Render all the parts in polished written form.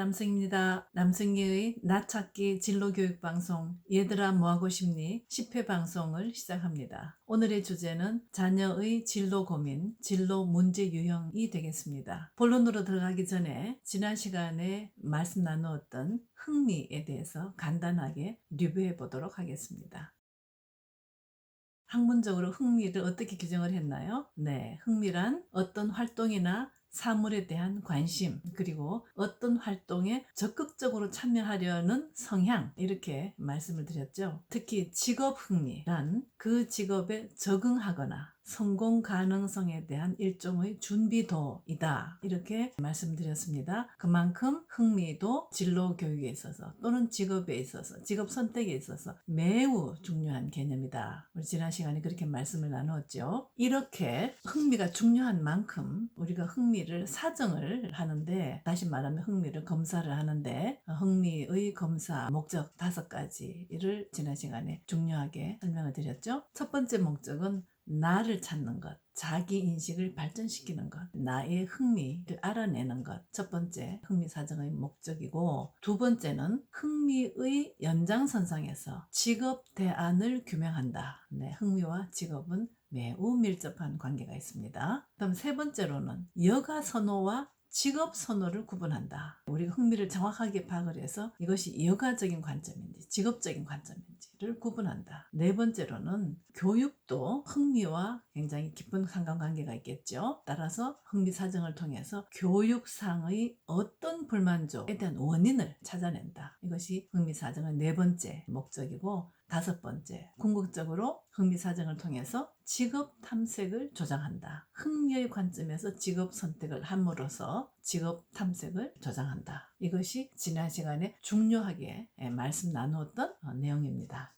남승입니다. 남승희의 나찾기 진로교육방송 얘들아 뭐하고 싶니? 10회 방송을 시작합니다. 오늘의 주제는 자녀의 진로 고민, 진로 문제 유형이 되겠습니다. 본론으로 들어가기 전에 지난 시간에 말씀 나누었던 흥미에 대해서 간단하게 리뷰해 보도록 하겠습니다. 학문적으로 흥미를 어떻게 규정을 했나요? 네, 흥미란 어떤 활동이나 사물에 대한 관심, 그리고 어떤 활동에 적극적으로 참여하려는 성향, 이렇게 말씀을 드렸죠. 특히 직업 흥미란 그 직업에 적응하거나 성공 가능성에 대한 일종의 준비도이다, 이렇게 말씀드렸습니다. 그만큼 흥미도 진로 교육에 있어서 또는 직업에 있어서, 직업 선택에 있어서 매우 중요한 개념이다. 우리 지난 시간에 그렇게 말씀을 나누었죠. 이렇게 흥미가 중요한 만큼 우리가 흥미를 사정을 하는데, 다시 말하면 흥미를 검사를 하는데, 흥미의 검사 목적 5가지를 지난 시간에 중요하게 설명을 드렸죠. 첫 번째 목적은 나를 찾는 것, 자기 인식을 발전시키는 것, 나의 흥미를 알아내는 것. 첫 번째 흥미 사정의 목적이고, 두 번째는 흥미의 연장선상에서 직업 대안을 규명한다. 네, 흥미와 직업은 매우 밀접한 관계가 있습니다. 그다음 세 번째로는 여가 선호와 직업 선호를 구분한다. 우리가 흥미를 정확하게 파악을 해서 이것이 여가적인 관점인지 직업적인 관점인지를 구분한다. 네 번째로는 교육도 흥미와 굉장히 깊은 상관관계가 있겠죠. 따라서 흥미 사정을 통해서 교육상의 어떤 불만족에 대한 원인을 찾아낸다. 이것이 흥미 사정의 네 번째 목적이고, 다섯 번째, 궁극적으로 흥미 사정을 통해서 직업 탐색을 조장한다. 흥미의 관점에서 직업 선택을 함으로써 직업 탐색을 조장한다. 이것이 지난 시간에 중요하게 말씀 나누었던 내용입니다.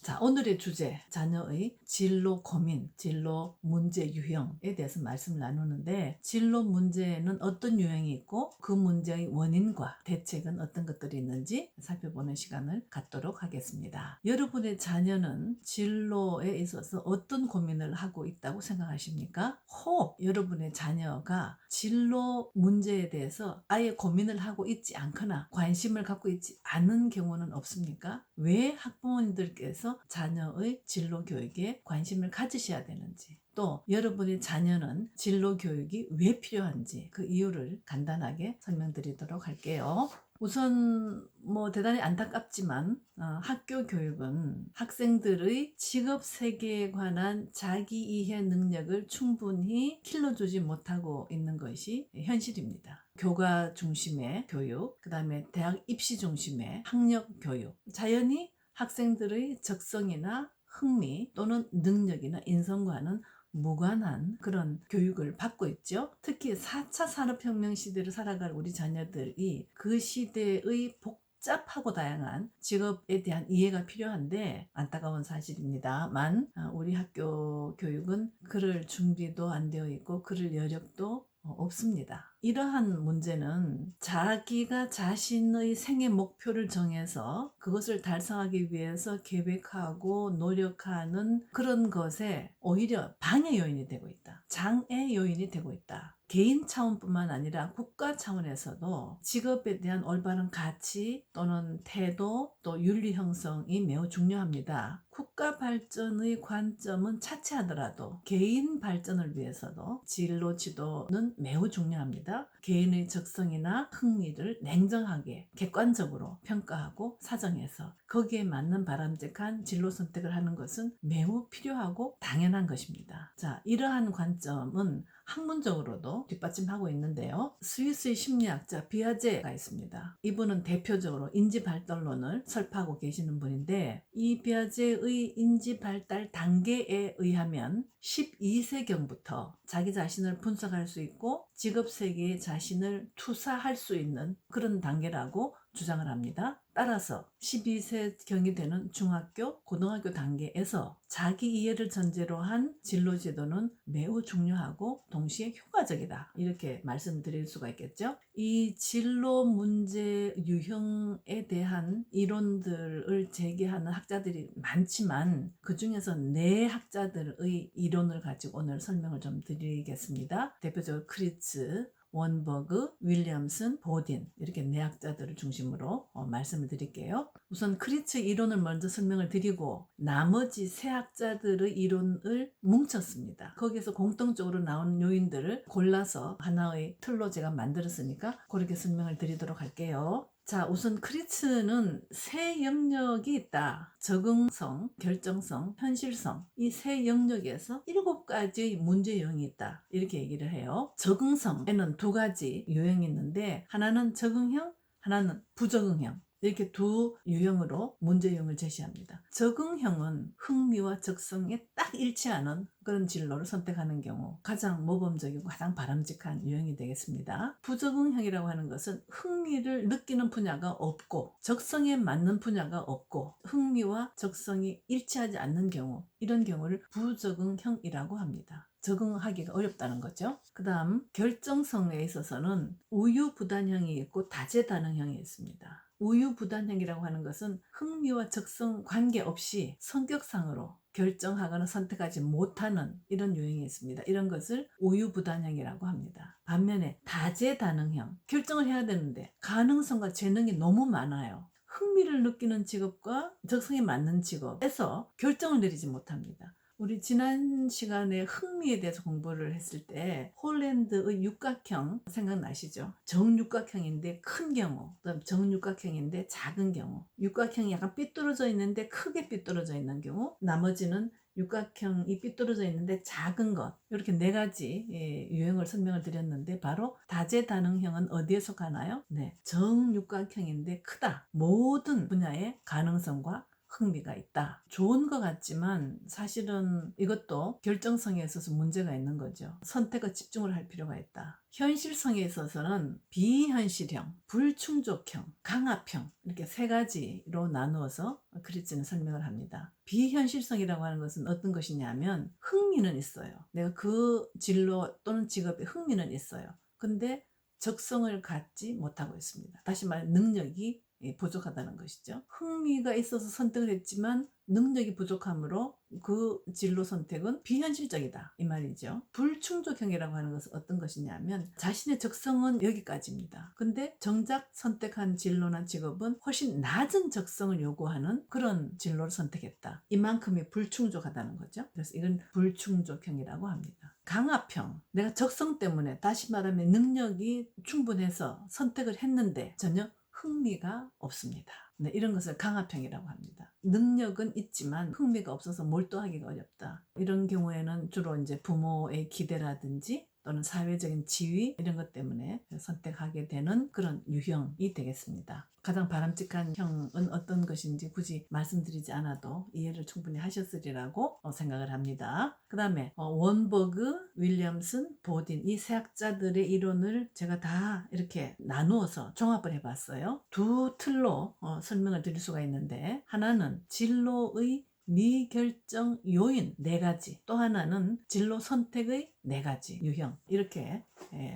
자, 오늘의 주제, 자녀의 진로 고민, 진로 문제 유형에 대해서 말씀을 나누는데, 진로 문제는 어떤 유형이 있고 그 문제의 원인과 대책은 어떤 것들이 있는지 살펴보는 시간을 갖도록 하겠습니다. 여러분의 자녀는 진로에 있어서 어떤 고민을 하고 있다고 생각하십니까? 혹 여러분의 자녀가 진로 문제에 대해서 아예 고민을 하고 있지 않거나 관심을 갖고 있지 않은 경우는 없습니까? 왜 학부모님들께서 자녀의 진로 교육에 관심을 가지셔야 되는지, 또 여러분의 자녀는 진로 교육이 왜 필요한지 그 이유를 간단하게 설명드리도록 할게요. 우선 대단히 안타깝지만 학교 교육은 학생들의 직업 세계에 관한 자기 이해 능력을 충분히 길러주지 못하고 있는 것이 현실입니다. 교과 중심의 교육, 그 다음에 대학 입시 중심의 학력 교육, 자연히 학생들의 적성이나 흥미 또는 능력이나 인성과는 무관한 그런 교육을 받고 있죠. 특히 4차 산업혁명 시대를 살아갈 우리 자녀들이 그 시대의 복잡하고 다양한 직업에 대한 이해가 필요한데, 안타까운 사실입니다만 우리 학교 교육은 그럴 준비도 안 되어 있고 그럴 여력도 없습니다. 이러한 문제는 자기가 자신의 생애 목표를 정해서 그것을 달성하기 위해서 계획하고 노력하는 그런 것에 오히려 방해 요인이 되고 있다. 장애 요인이 되고 있다. 개인 차원뿐만 아니라 국가 차원에서도 직업에 대한 올바른 가치 또는 태도, 또 윤리 형성이 매우 중요합니다. 국가 발전의 관점은 차치하더라도 개인 발전을 위해서도 진로 지도는 매우 중요합니다. 개인의 적성이나 흥미를 냉정하게 객관적으로 평가하고 사정해서 거기에 맞는 바람직한 진로 선택을 하는 것은 매우 필요하고 당연한 것입니다. 자, 이러한 관점은 학문적으로도 뒷받침하고 있는데요. 스위스의 심리학자 비아제가 있습니다. 이분은 대표적으로 인지발달론을 설파하고 계시는 분인데, 이 비아제의 인지발달 단계에 의하면 12세경부터 자기 자신을 분석할 수 있고 직업세계에 자신을 투사할 수 있는 그런 단계라고 주장을 합니다. 따라서 12세경이 되는 중학교, 고등학교 단계에서 자기 이해를 전제로 한 진로 지도는 매우 중요하고 동시에 효과적이다, 이렇게 말씀드릴 수가 있겠죠. 이 진로 문제 유형에 대한 이론들을 제기하는 학자들이 많지만 그 중에서 4학자들의 이론을 가지고 오늘 설명을 좀 드리겠습니다. 대표적으로 크리츠, 원버그, 윌리엄슨, 보딘 이렇게 내학자들을 중심으로 말씀을 드릴게요. 우선 크리츠 이론을 먼저 설명을 드리고 나머지 세 학자들의 이론을 뭉쳤습니다. 거기서 공통적으로 나오는 요인들을 골라서 하나의 틀로 제가 만들었으니까 그렇게 설명을 드리도록 할게요. 자, 우선 크리츠는 세 영역이 있다. 적응성, 결정성, 현실성. 이 세 영역에서 7가지의 문제 유형이 있다. 이렇게 얘기를 해요. 적응성에는 2가지 유형이 있는데 하나는 적응형, 하나는 부적응형. 이렇게 두 유형으로 문제 유형을 제시합니다. 적응형은 흥미와 적성에 딱 일치하는 그런 진로를 선택하는 경우 가장 모범적이고 가장 바람직한 유형이 되겠습니다. 부적응형이라고 하는 것은 흥미를 느끼는 분야가 없고 적성에 맞는 분야가 없고 흥미와 적성이 일치하지 않는 경우, 이런 경우를 부적응형이라고 합니다. 적응하기가 어렵다는 거죠. 그 다음 결정성에 있어서는 우유부단형이 있고 다재다능형이 있습니다. 우유부단형이라고 하는 것은 흥미와 적성 관계없이 성격상으로 결정하거나 선택하지 못하는 이런 유형이 있습니다. 이런 것을 우유부단형이라고 합니다. 반면에 다재다능형, 결정을 해야 되는데 가능성과 재능이 너무 많아요. 흥미를 느끼는 직업과 적성에 맞는 직업에서 결정을 내리지 못합니다. 우리 지난 시간에 흥미에 대해서 공부를 했을 때 홀랜드의 육각형 생각나시죠? 정육각형인데 큰 경우, 그다음 정육각형인데 작은 경우, 육각형이 약간 삐뚤어져 있는데 크게 삐뚤어져 있는 경우, 나머지는 육각형이 삐뚤어져 있는데 작은 것, 이렇게 4가지 유형을 설명을 드렸는데 바로 다재다능형은 어디에 속하나요? 네, 정육각형인데 크다. 모든 분야의 가능성과 흥미가 있다. 좋은 것 같지만 사실은 이것도 결정성에 있어서 문제가 있는 거죠. 선택과 집중을 할 필요가 있다. 현실성에 있어서는 비현실형, 불충족형, 강압형 이렇게 3가지로 나누어서 크리츠는 설명을 합니다. 비현실성이라고 하는 것은 어떤 것이냐면 흥미는 있어요. 내가 그 진로 또는 직업에 흥미는 있어요. 근데 적성을 갖지 못하고 있습니다. 다시 말해 능력이 부족하다는 것이죠. 흥미가 있어서 선택을 했지만 능력이 부족하므로 그 진로 선택은 비현실적이다 이 말이죠. 불충족형이라고 하는 것은 어떤 것이냐면 자신의 적성은 여기까지입니다. 근데 정작 선택한 진로나 직업은 훨씬 낮은 적성을 요구하는 그런 진로를 선택했다. 이만큼이 불충족하다는 거죠. 그래서 이건 불충족형이라고 합니다. 강압형, 내가 적성 때문에 다시 말하면 능력이 충분해서 선택을 했는데 전혀 흥미가 없습니다. 네, 이런 것을 강압형이라고 합니다. 능력은 있지만 흥미가 없어서 몰두하기가 어렵다. 이런 경우에는 주로 이제 부모의 기대라든지 또는 사회적인 지위 이런 것 때문에 선택하게 되는 그런 유형이 되겠습니다. 가장 바람직한 형은 어떤 것인지 굳이 말씀드리지 않아도 이해를 충분히 하셨으리라고 생각을 합니다. 그 다음에 원버그, 윌리엄슨, 보딘 이 세 학자들의 이론을 제가 다 이렇게 나누어서 종합을 해봤어요. 2틀로 설명을 드릴 수가 있는데 하나는 진로의 미결정 요인 4가지, 또 하나는 진로 선택의 4가지 유형, 이렇게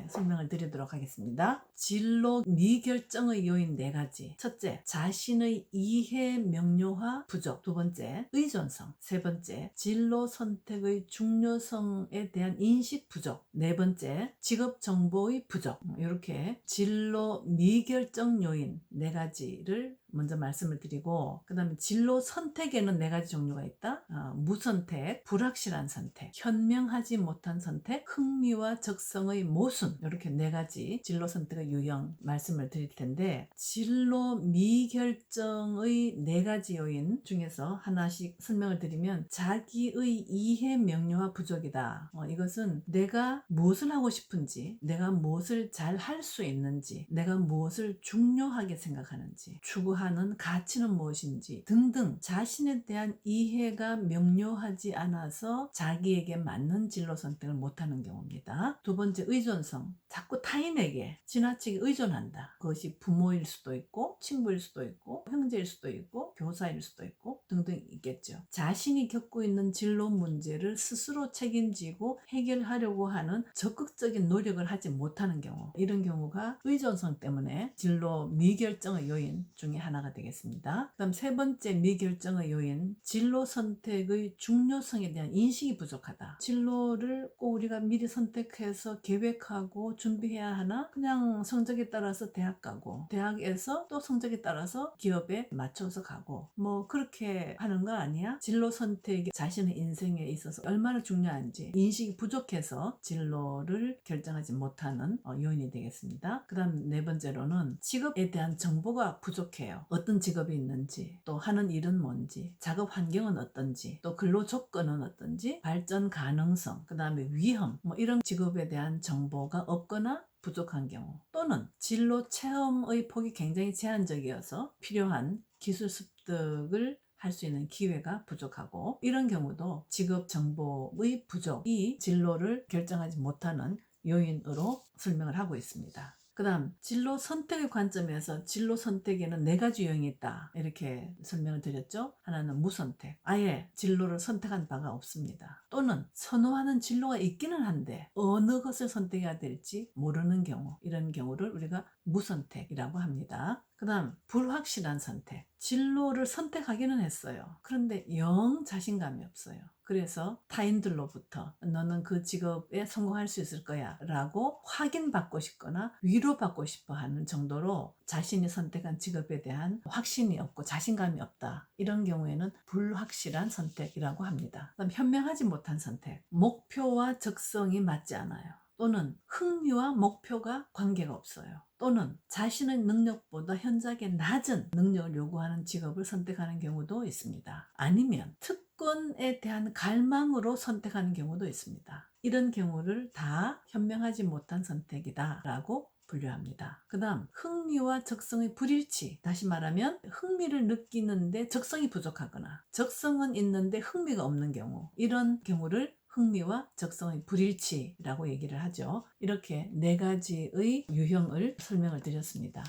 설명을 드리도록 하겠습니다. 진로 미결정의 요인 4가지. 첫째, 자신의 이해 명료화 부족. 2번째, 의존성. 3번째, 진로 선택의 중요성에 대한 인식 부족. 4번째, 직업 정보의 부족. 이렇게 진로 미결정 요인 4가지를 먼저 말씀을 드리고, 그 다음에 진로 선택에는 4가지 종류가 있다. 무선택, 불확실한 선택, 현명하지 못한 선택, 흥미와 적성의 모순, 이렇게 4가지 진로 선택의 유형 말씀을 드릴 텐데, 진로 미결정의 4가지 요인 중에서 하나씩 설명을 드리면 자기의 이해 명료화 부족이다. 이것은 내가 무엇을 하고 싶은지, 내가 무엇을 잘 할 수 있는지, 내가 무엇을 중요하게 생각하는지, 추구하는 가치는 무엇인지 등등 자신에 대한 이해가 명료하지 않아서 자기에게 맞는 진로 선택을 못하는 경우입니다. 2번째, 의존성. 자꾸 타인에게 지나치게 의존한다. 그것이 부모일 수도 있고 친구일 수도 있고 형제일 수도 있고 교사일 수도 있고 등등 있겠죠. 자신이 겪고 있는 진로 문제를 스스로 책임지고 해결하려고 하는 적극적인 노력을 하지 못하는 경우, 이런 경우가 의존성 때문에 진로 미결정의 요인 중에 하나가 되겠습니다. 그다음 세 번째 미결정의 요인, 진로 선택의 중요성에 대한 인식이 부족하다. 진로를 꼭 우리가 미리 선택해서 계획하고 준비해야 하나? 그냥 성적에 따라서 대학 가고, 대학에서 또 성적에 따라서 기업에 맞춰서 가고, 뭐 그렇게 하는 거 아니야? 진로 선택이 자신의 인생에 있어서 얼마나 중요한지 인식이 부족해서 진로를 결정하지 못하는 요인이 되겠습니다. 그 다음 네 번째로는 직업에 대한 정보가 부족해요. 어떤 직업이 있는지, 또 하는 일은 뭔지, 작업 환경은 어떤지, 또 근로 조건은 어떤지, 발전 가능성, 그 다음에 위험, 뭐 이런 직업에 대한 정보가 없거나 부족한 경우, 또는 진로 체험의 폭이 굉장히 제한적이어서 필요한 기술 습득을 할 수 있는 기회가 부족하고, 이런 경우도 직업 정보의 부족이 진로를 결정하지 못하는 요인으로 설명을 하고 있습니다. 그 다음 진로 선택의 관점에서 진로 선택에는 네 가지 유형이 있다, 이렇게 설명을 드렸죠. 하나는 무선택, 아예 진로를 선택한 바가 없습니다. 또는 선호하는 진로가 있기는 한데 어느 것을 선택해야 될지 모르는 경우, 이런 경우를 우리가 무선택이라고 합니다. 그 다음 불확실한 선택, 진로를 선택하기는 했어요. 그런데 영 자신감이 없어요. 그래서 타인들로부터 너는 그 직업에 성공할 수 있을 거야 라고 확인받고 싶거나 위로받고 싶어 하는 정도로 자신이 선택한 직업에 대한 확신이 없고 자신감이 없다, 이런 경우에는 불확실한 선택이라고 합니다. 그다음 현명하지 못한 선택, 목표와 적성이 맞지 않아요. 또는 흥미와 목표가 관계가 없어요. 또는 자신의 능력보다 현저하게 낮은 능력을 요구하는 직업을 선택하는 경우도 있습니다. 아니면 특권에 대한 갈망으로 선택하는 경우도 있습니다. 이런 경우를 다 현명하지 못한 선택이다 라고 분류합니다. 그 다음 흥미와 적성의 불일치, 다시 말하면 흥미를 느끼는데 적성이 부족하거나 적성은 있는데 흥미가 없는 경우, 이런 경우를 흥미와 적성의 불일치라고 얘기를 하죠. 이렇게 네 가지의 유형을 설명을 드렸습니다.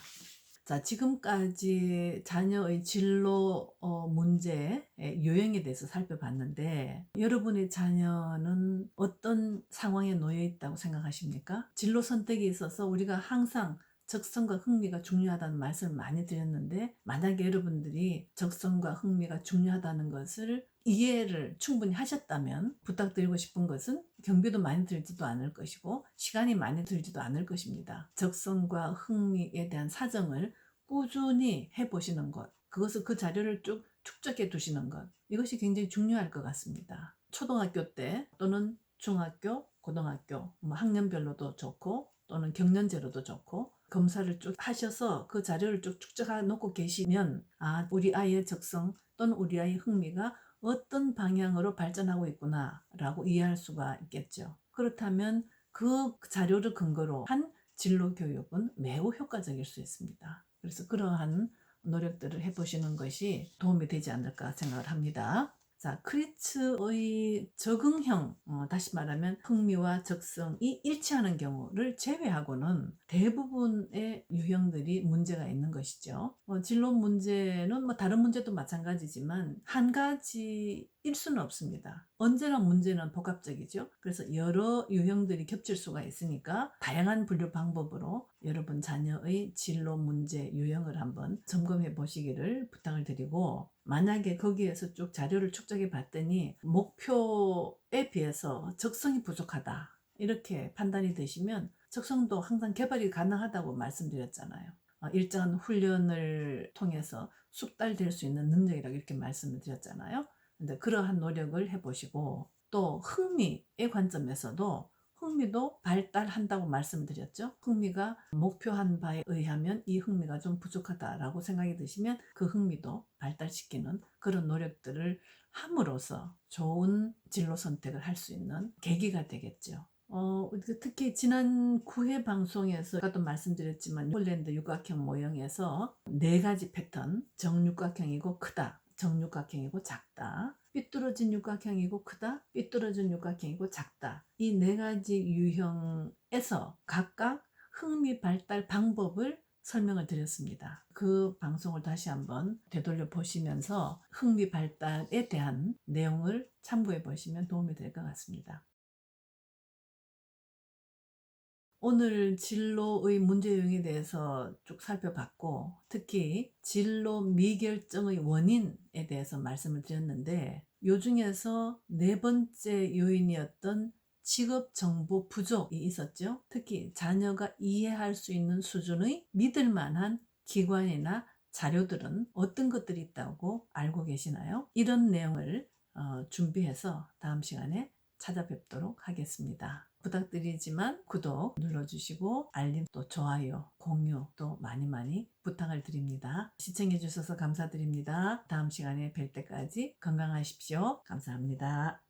자, 지금까지 자녀의 진로 문제의 유형에 대해서 살펴봤는데, 여러분의 자녀는 어떤 상황에 놓여 있다고 생각하십니까? 진로 선택에 있어서 우리가 항상 적성과 흥미가 중요하다는 말씀을 많이 드렸는데, 만약에 여러분들이 적성과 흥미가 중요하다는 것을 이해를 충분히 하셨다면, 부탁드리고 싶은 것은 경비도 많이 들지도 않을 것이고 시간이 많이 들지도 않을 것입니다. 적성과 흥미에 대한 사정을 꾸준히 해보시는 것, 그것을 그 자료를 쭉 축적해 두시는 것, 이것이 굉장히 중요할 것 같습니다. 초등학교 때 또는 중학교, 고등학교, 뭐 학년별로도 좋고 또는 경년제로도 좋고, 검사를 쭉 하셔서 그 자료를 쭉 축적해 놓고 계시면, 아, 우리 아이의 적성 또는 우리 아이의 흥미가 어떤 방향으로 발전하고 있구나 라고 이해할 수가 있겠죠. 그렇다면 그 자료를 근거로 한 진로 교육은 매우 효과적일 수 있습니다. 그래서 그러한 노력들을 해보시는 것이 도움이 되지 않을까 생각을 합니다. 자, 크리츠의 적응형, 다시 말하면 흥미와 적성이 일치하는 경우를 제외하고는 대부분의 유형들이 문제가 있는 것이죠. 진로 문제는 뭐 다른 문제도 마찬가지지만 한 가지일 수는 없습니다. 언제나 문제는 복합적이죠. 그래서 여러 유형들이 겹칠 수가 있으니까 다양한 분류 방법으로 여러분 자녀의 진로 문제 유형을 한번 점검해 보시기를 부탁을 드리고, 만약에 거기에서 쭉 자료를 축적해 봤더니 목표에 비해서 적성이 부족하다, 이렇게 판단이 되시면, 적성도 항상 개발이 가능하다고 말씀드렸잖아요. 일정한 훈련을 통해서 숙달될 수 있는 능력이라고 이렇게 말씀을 드렸잖아요. 근데 그러한 노력을 해보시고, 또 흥미의 관점에서도 흥미도 발달한다고 말씀드렸죠. 흥미가 목표한 바에 의하면 이 흥미가 좀 부족하다라고 생각이 드시면 그 흥미도 발달시키는 그런 노력들을 함으로써 좋은 진로 선택을 할 수 있는 계기가 되겠죠. 특히 지난 9회 방송에서 아까도 말씀드렸지만 폴란드 육각형 모형에서 네 가지 패턴, 정육각형이고 크다, 정육각형이고 작다, 삐뚤어진 육각형이고 크다, 삐뚤어진 육각형이고 작다, 이 네 가지 유형에서 각각 흥미 발달 방법을 설명을 드렸습니다. 그 방송을 다시 한번 되돌려 보시면서 흥미 발달에 대한 내용을 참고해 보시면 도움이 될 것 같습니다. 오늘 진로의 문제 유형에 대해서 쭉 살펴봤고, 특히 진로 미결정의 원인에 대해서 말씀을 드렸는데, 요 중에서 네 번째 요인이었던 직업 정보 부족이 있었죠. 특히 자녀가 이해할 수 있는 수준의 믿을 만한 기관이나 자료들은 어떤 것들이 있다고 알고 계시나요? 이런 내용을 준비해서 다음 시간에 찾아뵙도록 하겠습니다. 부탁드리지만 구독 눌러주시고 알림 또 좋아요, 공유 또 많이 부탁을 드립니다. 시청해 주셔서 감사드립니다. 다음 시간에 뵐 때까지 건강하십시오. 감사합니다.